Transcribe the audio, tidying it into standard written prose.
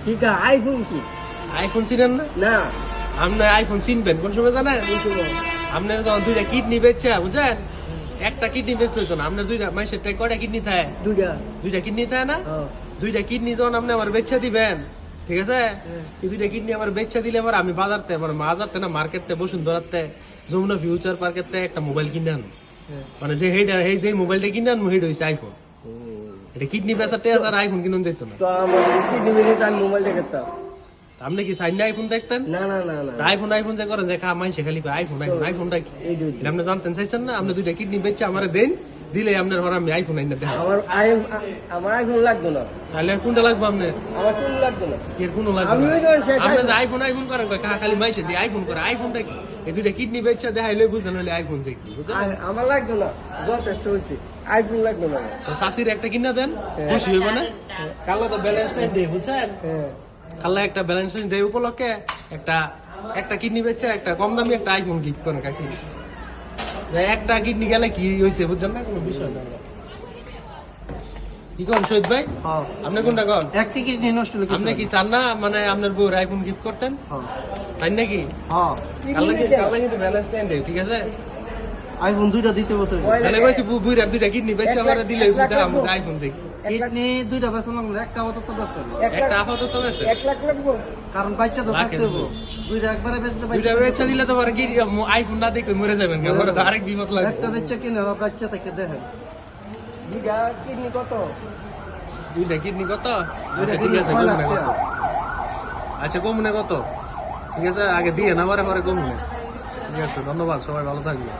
ঠিক আছে, আইফোন কি? আইফোন চিনেন না? না। আপনি আইফোন চিনবেন কোন সময় জানেন? আপনার যখন দুইটা কিডনি বেচছে বুঝছেন, একটা কিডনি বেচতে হইতো না, আপনার দুইটা মাসের টাকা কয়টা কিডনি থাকে? দুইটা কিডনি থাকে না? দুইটা কিডনি যখন আপনি আমার বেচা দিবেন, ঠিক আছে, এই দুইটা কিডনি আমার বেচা দিলে আমার আমি বাজারতে আমার বাজারতে না মার্কেটতে বসুন্ধরাতে যমুনা ফিউচার পার্কেতে একটা মোবাইল কিনে আনবো। মানে যে যে মোবাইলটা কিনে আনবো সেটা হচ্ছে আইফোন। এটা কিডনি বেচাতে আর আইফোন কিনুন দিত না। তো আমার কিডনি বেচে তার মোবাইল দেখতাম। আপনি কি সাইন আইফোন দেখতেন? না না না না। আইফোন আইফোন যে করেন যে মাইসে খালি আইফোন আইফোন আইফোনটা কি আপনি জানতেন চাইছেন না? আপনি দুইটা কিডনি বেচে আমার দেন, দিলে আপনার ঘরে আমি আইফোন আইনা দেখা। আমার আইফোন লাগবে না। তাহলে কোনটা লাগবে আপনার? আমার কোন লাগবে না। এর কোনো লাগবে আমি না। ওই যখন শেষ আপনি যে আইফোন আইফোন করেন খালি মাইসে দিয়ে আইফোন করে, আইফোনটা কি? এই দুইটা কিডনি বেচে দেখাইলে বুঝলেন হলে আইফোন দেখি আমার লাগবে না, যথেষ্ট হয়েছে, আইফোন লাগবে না। তো শাশির একটা কিনা দেন, খুশি হইব না? কালো তো ব্যালেন্স ডে বুঝছেন, কাল্লা একটা ব্যালেন্স ডে উপলক্ষে একটা কিডনি বেচে একটা কম দামি একটা আইফোন গিফট করেন কাকি। একটা কিডনি গেলে কি হয়েছে বুঝছেন না, কোনো বিষয় না। কি কোন শহীদ ভাই, আপনি কোনটা কোন? একটা কিডনি নষ্ট হলো। আপনি কি চান না মানে আপনার বউর আইফোন গিফট করতেন? তাই নাকি? কাল্লা কিন্তু ব্যালেন্স ডে ঠিক আছে, আইফোন দুইটা দিতে হতো। তাহলে কইছি বুইরা দুইটা কিডনি বেচে আমরা দিলে আমরা আইফোন দেখি। কিডনি দুইটা বেচা লাগলো, একটা আপাতত বেচা, একটা আপাতত বেচে 1 লাখ লাগবে, কারণ বাচ্চা তো থাকতে হবে। দুইটা একবারে বেচতে দুইটা বেচে দিলে তো পরে কি আইফোন না দেখে মরে যাবেন, পরে তো আরেক বিপদ লাগবে। একটা বেচা কিনে বাচ্চা থেকে দেখেন দুইটা কিডনি কত? দুইটা কিডনি কত? আচ্ছা ঠিক আছে, কমনে কত? আচ্ছা কমনে কত? ঠিক আছে, আগে দিয়ে না পরে কমনে। ঠিক আছে, ধন্যবাদ, সবাই ভালো থাকবে।